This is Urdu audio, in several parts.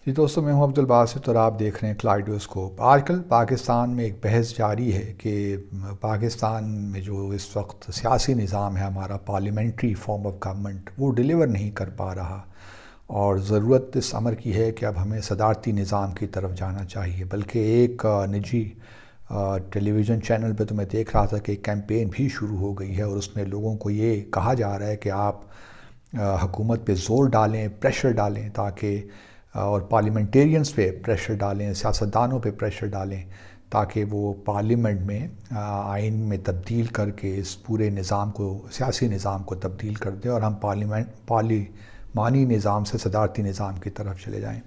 جی دوستوں، میں ہوں عبدالباسط اور آپ دیکھ رہے ہیں کلائڈوسکوپ۔ آج کل پاکستان میں ایک بحث جاری ہے کہ پاکستان میں جو اس وقت سیاسی نظام ہے ہمارا، پارلیمنٹری فارم آف گورنمنٹ، وہ ڈیلیور نہیں کر پا رہا، اور ضرورت اس امر کی ہے کہ اب ہمیں صدارتی نظام کی طرف جانا چاہیے۔ بلکہ ایک نجی ٹیلی ویژن چینل پہ تو میں دیکھ رہا تھا کہ ایک کیمپین بھی شروع ہو گئی ہے، اور اس میں لوگوں کو یہ کہا جا رہا ہے کہ آپ حکومت پہ زور ڈالیں، پریشر ڈالیں، تاکہ اور پارلیمنٹیرینز پہ پریشر ڈالیں، سیاستدانوں پہ پریشر ڈالیں، تاکہ وہ پارلیمنٹ میں آئین میں تبدیل کر کے اس پورے نظام کو، سیاسی نظام کو تبدیل کر دیں، اور ہم پارلیمانی نظام سے صدارتی نظام کی طرف چلے جائیں۔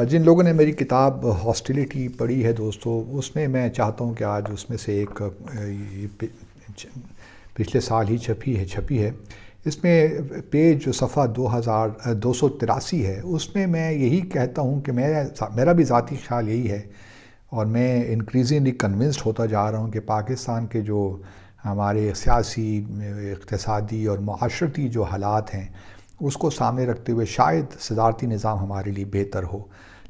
جن لوگوں نے میری کتاب ہاسٹیلیٹی پڑھی ہے دوستو، اس میں میں چاہتا ہوں کہ آج اس میں سے ایک پچھلے سال ہی چھپی ہے، اس میں پیج جو صفحہ 283 ہے، اس میں یہی کہتا ہوں کہ میرا بھی ذاتی خیال یہی ہے، اور میں انکریزنگلی کنونسڈ ہوتا جا رہا ہوں کہ پاکستان کے جو ہمارے سیاسی، اقتصادی اور معاشرتی جو حالات ہیں، اس کو سامنے رکھتے ہوئے شاید صدارتی نظام ہمارے لیے بہتر ہو۔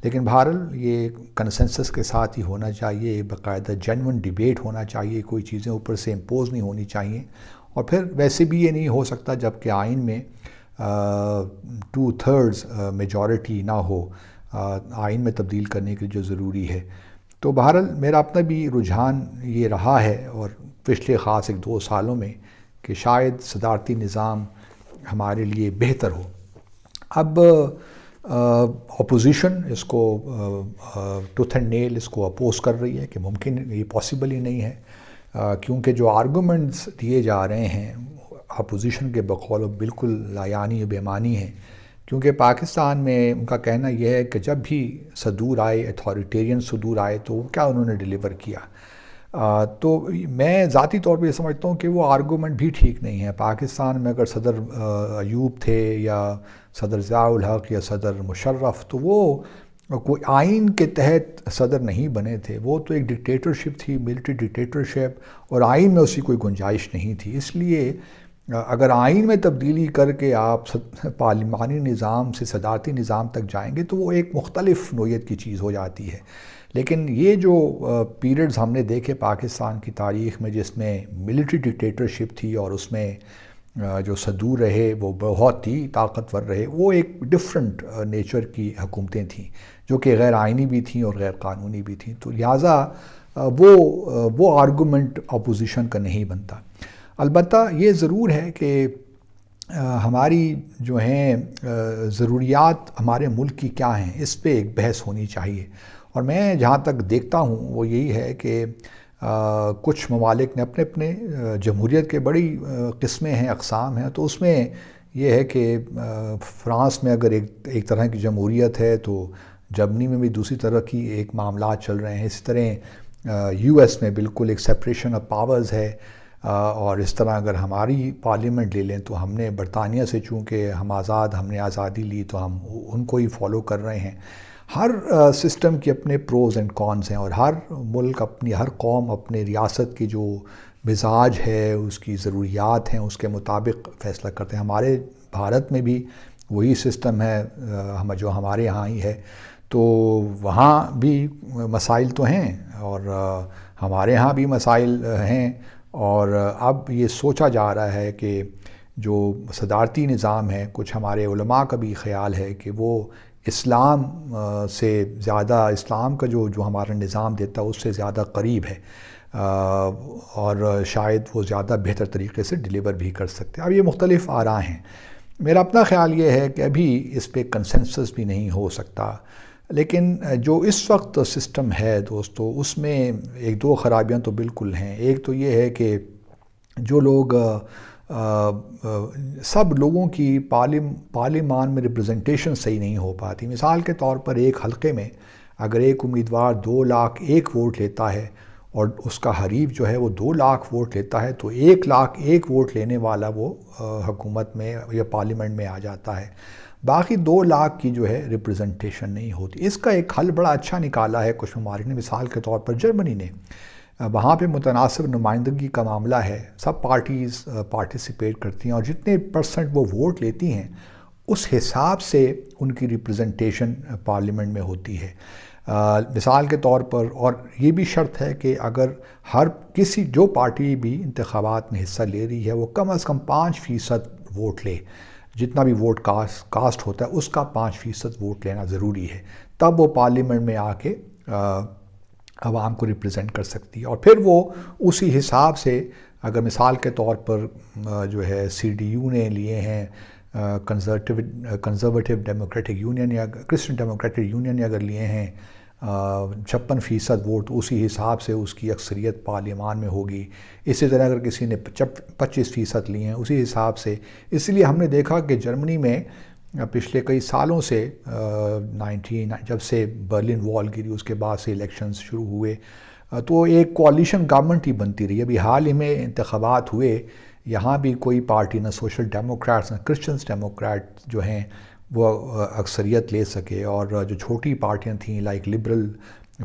لیکن بہرحال یہ کنسنسس کے ساتھ ہی ہونا چاہیے، باقاعدہ جینون ڈیبیٹ ہونا چاہیے، کوئی چیزیں اوپر سے امپوز نہیں ہونی چاہیے، اور پھر ویسے بھی یہ نہیں ہو سکتا جب کہ آئین میں 2/3 میجورٹی نہ ہو آئین میں تبدیل کرنے کے جو ضروری ہے۔ تو بہرحال میرا اپنا بھی رجحان یہ رہا ہے، اور پچھلے خاص 1-2 سالوں میں، کہ شاید صدارتی نظام ہمارے لیے بہتر ہو۔ اب اپوزیشن اس کو ٹوتھ اینڈ نیل اس کو اپوز کر رہی ہے کہ ممکن یہ پاسبل ہی نہیں ہے، کیونکہ جو آرگومنٹس دیے جا رہے ہیں اپوزیشن کے بقول بالکل لایعنی و بے معنی ہیں، کیونکہ پاکستان میں ان کا کہنا یہ ہے کہ جب بھی صدور آئے، اتھارٹیرین صدور آئے، تو کیا انہوں نے ڈیلیور کیا۔ تو میں ذاتی طور پہ یہ سمجھتا ہوں کہ وہ آرگومنٹ بھی ٹھیک نہیں ہے۔ پاکستان میں اگر صدر ایوب تھے، یا صدر ضیاء الحق، یا صدر مشرف، تو وہ کوئی آئین کے تحت صدر نہیں بنے تھے، وہ تو ایک ڈکٹیٹرشپ تھی، ملٹری ڈکٹیٹرشپ، اور آئین میں اس کی کوئی گنجائش نہیں تھی۔ اس لیے اگر آئین میں تبدیلی کر کے آپ پارلیمانی نظام سے صدارتی نظام تک جائیں گے، تو وہ ایک مختلف نوعیت کی چیز ہو جاتی ہے۔ لیکن یہ جو پیریڈز ہم نے دیکھے پاکستان کی تاریخ میں، جس میں ملٹری ڈکٹیٹرشپ تھی، اور اس میں جو صدور رہے وہ بہت ہی طاقتور رہے، وہ ایک ڈفرنٹ نیچر کی حکومتیں تھیں، جو کہ غیر آئینی بھی تھیں اور غیر قانونی بھی تھیں۔ تو لہٰذا وہ آرگومنٹ اپوزیشن کا نہیں بنتا۔ البتہ یہ ضرور ہے کہ ہماری جو ہیں ضروریات ہمارے ملک کی کیا ہیں، اس پہ ایک بحث ہونی چاہیے۔ اور میں جہاں تک دیکھتا ہوں وہ یہی ہے کہ کچھ ممالک نے اپنے جمہوریت کے بڑی قسمیں ہیں، اقسام ہیں، تو اس میں یہ ہے کہ فرانس میں اگر ایک طرح کی جمہوریت ہے، تو جرمنی میں بھی دوسری طرح کی ایک معاملات چل رہے ہیں۔ اسی طرح یو ایس میں بالکل ایک سپریشن آف پاورز ہے، اور اس طرح اگر ہماری پارلیمنٹ لے لیں، تو ہم نے برطانیہ سے چونکہ ہم نے آزادی لی، تو ہم ان کو ہی فالو کر رہے ہیں۔ ہر سسٹم کے اپنے پروز اینڈ کونز ہیں، اور ہر ملک ہر قوم اپنے ریاست کی جو مزاج ہے، اس کی ضروریات ہیں، اس کے مطابق فیصلہ کرتے ہیں۔ ہمارے بھارت میں بھی وہی سسٹم ہے جو ہمارے یہاں ہی ہے، تو وہاں بھی مسائل تو ہیں، اور ہمارے یہاں بھی مسائل ہیں، اور اب یہ سوچا جا رہا ہے کہ جو صدارتی نظام ہے، کچھ ہمارے علماء کا بھی خیال ہے کہ وہ اسلام سے زیادہ، اسلام کا جو ہمارا نظام دیتا ہے اس سے زیادہ قریب ہے، اور شاید وہ زیادہ بہتر طریقے سے ڈیلیور بھی کر سکتے ہیں۔ اب یہ مختلف آراء ہیں۔ میرا اپنا خیال یہ ہے کہ ابھی اس پہ کنسنسس بھی نہیں ہو سکتا، لیکن جو اس وقت سسٹم ہے دوستو، اس میں 1-2 خرابیاں تو بالکل ہیں۔ ایک تو یہ ہے کہ جو لوگ سب لوگوں کی پارلیمان میں ریپرزنٹیشن صحیح نہیں ہو پاتی۔ مثال کے طور پر ایک حلقے میں اگر ایک امیدوار 2 لاکھ 1 ووٹ لیتا ہے، اور اس کا حریف جو ہے وہ 2 لاکھ ووٹ لیتا ہے، تو 1 لاکھ 1 ووٹ لینے والا وہ حکومت میں یا پارلیمنٹ میں آ جاتا ہے، باقی 2 لاکھ کی جو ہے ریپرزنٹیشن نہیں ہوتی۔ اس کا ایک حل بڑا اچھا نکالا ہے کچھ ممالک نے۔ مثال کے طور پر جرمنی نے، وہاں پہ متناسب نمائندگی کا معاملہ ہے، سب پارٹیز پارٹیسپیٹ کرتی ہیں، اور جتنے % وہ ووٹ لیتی ہیں اس حساب سے ان کی ریپرزنٹیشن پارلیمنٹ میں ہوتی ہے. مثال کے طور پر، اور یہ بھی شرط ہے کہ اگر جو پارٹی بھی انتخابات میں حصہ لے رہی ہے وہ کم از کم 5% ووٹ لے. جتنا بھی ووٹ کاسٹ ہوتا ہے اس کا 5% ووٹ لینا ضروری ہے، تب وہ پارلیمنٹ میں آ کے عوام کو ریپرزینٹ کر سکتی ہے. اور پھر وہ اسی حساب سے، اگر مثال کے طور پر جو ہے CDU نے لیے ہیں، کنزرویٹو ڈیموکریٹک یونین یا کرسچن ڈیموکریٹک یونین نے اگر لیے ہیں 56% ووٹ، اسی حساب سے اس کی اکثریت پارلیمان میں ہوگی. اسی طرح اگر کسی نے 25% لیے ہیں اسی حساب سے. اس لیے ہم نے دیکھا کہ جرمنی میں پچھلے کئی سالوں سے جب سے برلن وال گری اس کے بعد سے الیکشنز شروع ہوئے تو ایک کوalition گورنمنٹ ہی بنتی رہی. ابھی حال ہی میں انتخابات ہوئے، یہاں بھی کوئی پارٹی، نہ سوشل ڈیموکریٹس نہ کرسچنس ڈیموکریٹ جو ہیں وہ اکثریت لے سکے. اور جو چھوٹی پارٹیاں تھیں لائک لبرل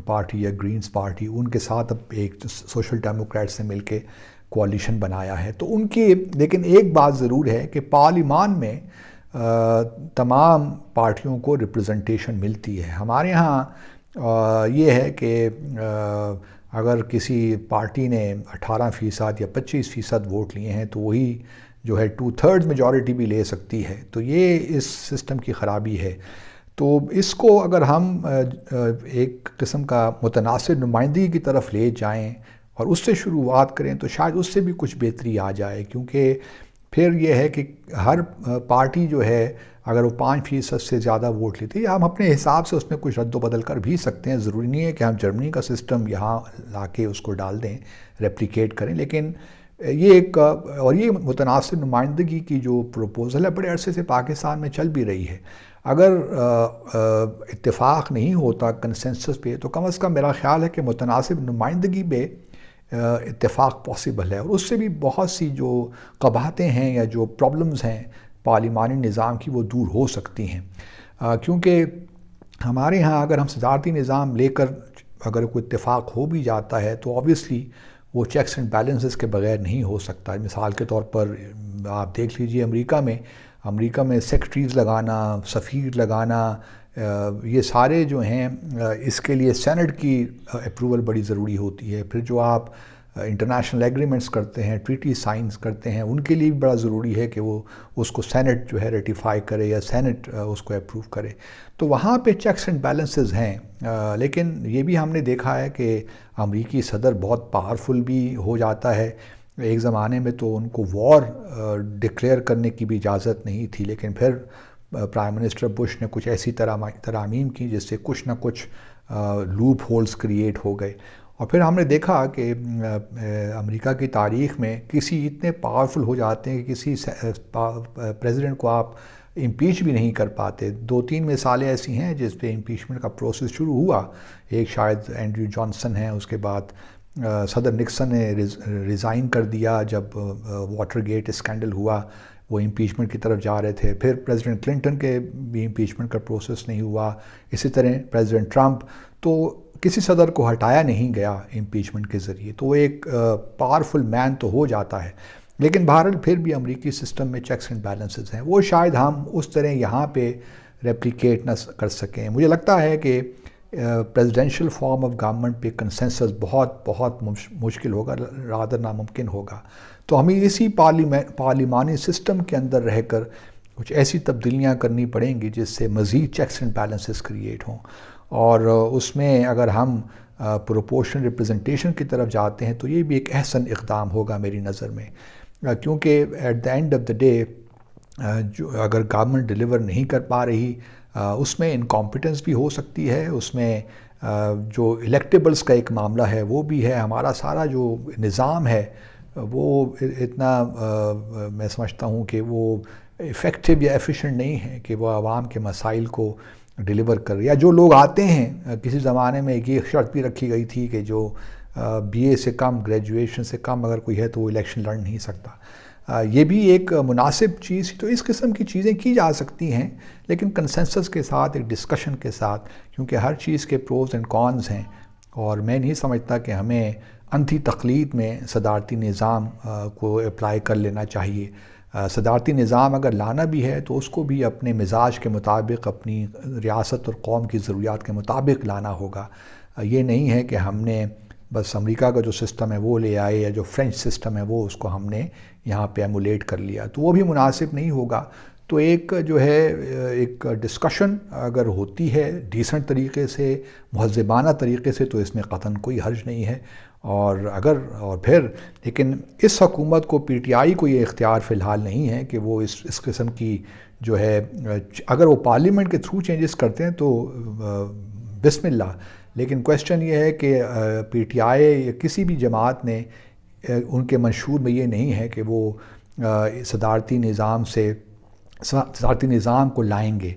پارٹی یا گرینز پارٹی، ان کے ساتھ اب ایک سوشل ڈیموکریٹ سے مل کے کوalition بنایا ہے. تو ان کی لیکن ایک بات ضرور ہے کہ پارلیمان میں تمام پارٹیوں کو ریپرزنٹیشن ملتی ہے. ہمارے ہاں یہ ہے کہ اگر کسی پارٹی نے 18% یا 25% ووٹ لیے ہیں تو وہی جو ہے 2/3 میجورٹی بھی لے سکتی ہے. تو یہ اس سسٹم کی خرابی ہے. تو اس کو اگر ہم ایک قسم کا متناسب نمائندگی کی طرف لے جائیں اور اس سے شروعات کریں تو شاید اس سے بھی کچھ بہتری آ جائے. کیونکہ پھر یہ ہے کہ ہر پارٹی جو ہے اگر وہ 5% سے زیادہ ووٹ لیتی ہے، ہم اپنے حساب سے اس میں کچھ رد و بدل کر بھی سکتے ہیں. ضروری نہیں ہے کہ ہم جرمنی کا سسٹم یہاں لا کے اس کو ڈال دیں، ریپلیکیٹ کریں. لیکن یہ یہ متناسب نمائندگی کی جو پروپوزل ہے بڑے عرصے سے پاکستان میں چل بھی رہی ہے. اگر اتفاق نہیں ہوتا کنسنسس پہ تو کم از کم میرا خیال ہے کہ متناسب نمائندگی پہ اتفاق پاسبل ہے، اور اس سے بھی بہت سی جو قباحتیں ہیں یا جو پرابلمز ہیں پارلیمانی نظام کی وہ دور ہو سکتی ہیں. کیونکہ ہمارے ہاں اگر ہم صدارتی نظام لے کر اگر کوئی اتفاق ہو بھی جاتا ہے تو آبویسلی وہ چیکس اینڈ بیلنسز کے بغیر نہیں ہو سکتا. مثال کے طور پر آپ دیکھ لیجئے امریکہ میں سیکرٹریز لگانا، سفیر لگانا، یہ سارے جو ہیں اس کے لیے سینٹ کی اپروول بڑی ضروری ہوتی ہے. پھر جو آپ انٹرنیشنل ایگریمنٹس کرتے ہیں، ٹریٹی سائنس کرتے ہیں، ان کے لیے بھی بڑا ضروری ہے کہ وہ اس کو سینٹ جو ہے ریٹیفائی کرے یا سینٹ اس کو اپروو کرے. تو وہاں پہ چیکس اینڈ بیلنسز ہیں. لیکن یہ بھی ہم نے دیکھا ہے کہ امریکی صدر بہت پاورفل بھی ہو جاتا ہے. ایک زمانے میں تو ان کو وار ڈکلیئر کرنے کی بھی اجازت نہیں تھی، لیکن پھر پرائم منسٹر بش نے کچھ ایسی ترامیم کی جس سے کچھ نہ کچھ لوپ ہولز کریٹ ہو گئے. اور پھر ہم نے دیکھا کہ امریکہ کی تاریخ میں کسی اتنے پاورفل ہو جاتے ہیں کہ کسی پریزیڈنٹ کو آپ امپیچ بھی نہیں کر پاتے. 2-3 مثالیں ایسی ہیں جس پہ امپیچمنٹ کا پروسیس شروع ہوا. ایک شاید اینڈریو جانسن ہیں، اس کے بعد صدر نکسن نے ریزائن کر دیا جب واٹر گیٹ اسکینڈل ہوا، وہ امپیچمنٹ کی طرف جا رہے تھے. پھر پریزیڈنٹ کلنٹن کے بھی امپیچمنٹ کا پروسیس نہیں ہوا. اسی طرح پریزیڈنٹ ٹرمپ، تو کسی صدر کو ہٹایا نہیں گیا امپیچمنٹ کے ذریعے. تو وہ ایک پاورفل مین تو ہو جاتا ہے، لیکن بہرحال پھر بھی امریکی سسٹم میں چیکس اینڈ بیلنسز ہیں. وہ شاید ہم اس طرح یہاں پہ ریپلیکیٹ نہ کر سکیں. مجھے لگتا ہے کہ پریزیڈینشیل فارم آف گورنمنٹ پہ کنسنسس بہت مشکل ہوگا، رادر ناممکن ہوگا. تو ہمیں اسی پارلیمانی سسٹم کے اندر رہ کر کچھ ایسی تبدیلیاں کرنی پڑیں گی جس سے مزید چیکس اینڈ بیلنسز کریٹ ہوں. اور اس میں اگر ہم پروپورشنل ریپرزنٹیشن کی طرف جاتے ہیں تو یہ بھی ایک احسن اقدام ہوگا میری نظر میں. کیونکہ at the end of the day جو اگر گورنمنٹ ڈیلیور نہیں کر پا رہی، اس میں انکمپیٹنس بھی ہو سکتی ہے، اس میں جو الیکٹیبلز کا ایک معاملہ ہے وہ بھی ہے. ہمارا سارا جو نظام ہے وہ اتنا میں سمجھتا ہوں کہ وہ ایفیکٹو یا ایفیشینٹ نہیں ہے کہ وہ عوام کے مسائل کو ڈیلیور کر رہی. یا جو لوگ آتے ہیں، کسی زمانے میں یہ شرط بھی رکھی گئی تھی کہ جو BA سے کم، گریجویشن سے کم اگر کوئی ہے تو وہ الیکشن لڑ نہیں سکتا. یہ بھی ایک مناسب چیز. تو اس قسم کی چیزیں کی جا سکتی ہیں، لیکن کنسنسس کے ساتھ، ایک ڈسکشن کے ساتھ، کیونکہ ہر چیز کے پروز اینڈ کونز ہیں. اور میں نہیں سمجھتا کہ ہمیں اندھی تقلید میں صدارتی نظام کو اپلائی کر لینا چاہیے. صدارتی نظام اگر لانا بھی ہے تو اس کو بھی اپنے مزاج کے مطابق، اپنی ریاست اور قوم کی ضروریات کے مطابق لانا ہوگا۔ یہ نہیں ہے کہ ہم نے بس امریکہ کا جو سسٹم ہے وہ لے آئے، یا جو فرینچ سسٹم ہے وہ اس کو ہم نے یہاں پہ ایمولیٹ کر لیا، تو وہ بھی مناسب نہیں ہوگا۔ تو ایک جو ہے ایک ڈسکشن اگر ہوتی ہے ڈیسنٹ طریقے سے، مہذبانہ طریقے سے، تو اس میں قطعاً کوئی حرج نہیں ہے۔ اور پھر لیکن اس حکومت کو، پی ٹی آئی کو یہ اختیار فی الحال نہیں ہے کہ وہ اس قسم کی جو ہے، اگر وہ پارلیمنٹ کے تھرو چینجز کرتے ہیں تو بسم اللہ، لیکن کویسچن یہ ہے کہ پی ٹی آئی یا کسی بھی جماعت نے ان کے منشور میں یہ نہیں ہے کہ وہ صدارتی نظام کو لائیں گے۔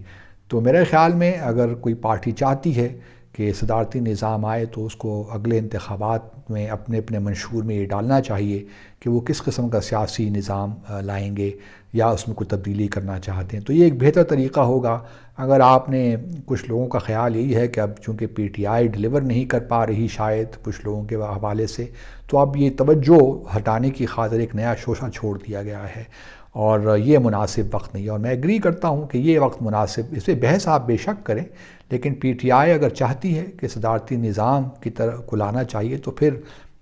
تو میرے خیال میں اگر کوئی پارٹی چاہتی ہے کہ صدارتی نظام آئے تو اس کو اگلے انتخابات میں اپنے منشور میں یہ ڈالنا چاہیے کہ وہ کس قسم کا سیاسی نظام لائیں گے، یا اس میں کوئی تبدیلی کرنا چاہتے ہیں۔ تو یہ ایک بہتر طریقہ ہوگا۔ اگر آپ نے، کچھ لوگوں کا خیال یہی ہے کہ اب چونکہ پی ٹی آئی ڈیلیور نہیں کر پا رہی شاید کچھ لوگوں کے حوالے سے، تو اب یہ توجہ ہٹانے کی خاطر ایک نیا شوشہ چھوڑ دیا گیا ہے، اور یہ مناسب وقت نہیں ہے۔ اور میں ایگری کرتا ہوں کہ یہ وقت مناسب، اس پہ بحث آپ بے شک کریں، لیکن پی ٹی آئی اگر چاہتی ہے کہ صدارتی نظام کی طرح کو لانا چاہیے تو پھر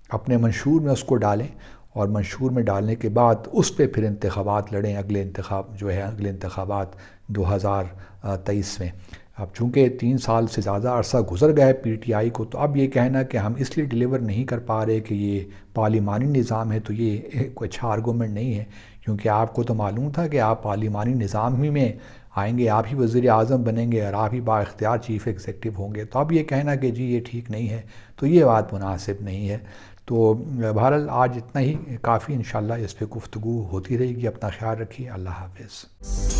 اپنے منشور میں اس کو ڈالیں، اور منشور میں ڈالنے کے بعد اس پہ پھر انتخابات لڑیں، اگلے انتخابات 2023 میں۔ اب چونکہ 3 سال سے زیادہ عرصہ گزر گیا ہے پی ٹی آئی کو، تو اب یہ کہنا کہ ہم اس لیے ڈیلیور نہیں کر پا رہے کہ یہ پارلیمانی نظام ہے، تو یہ کوئی اچھا آرگومنٹ نہیں ہے، کیونکہ آپ کو تو معلوم تھا کہ آپ پارلیمانی نظام ہی میں آئیں گے، آپ ہی وزیر اعظم بنیں گے اور آپ ہی با اختیار چیف ایگزیکٹو ہوں گے۔ تو اب یہ کہنا کہ جی یہ ٹھیک نہیں ہے، تو یہ بات مناسب نہیں ہے۔ تو بہرحال آج اتنا ہی کافی، انشاءاللہ اس پہ گفتگو ہوتی رہے گی۔ اپنا خیال رکھیے، اللہ حافظ۔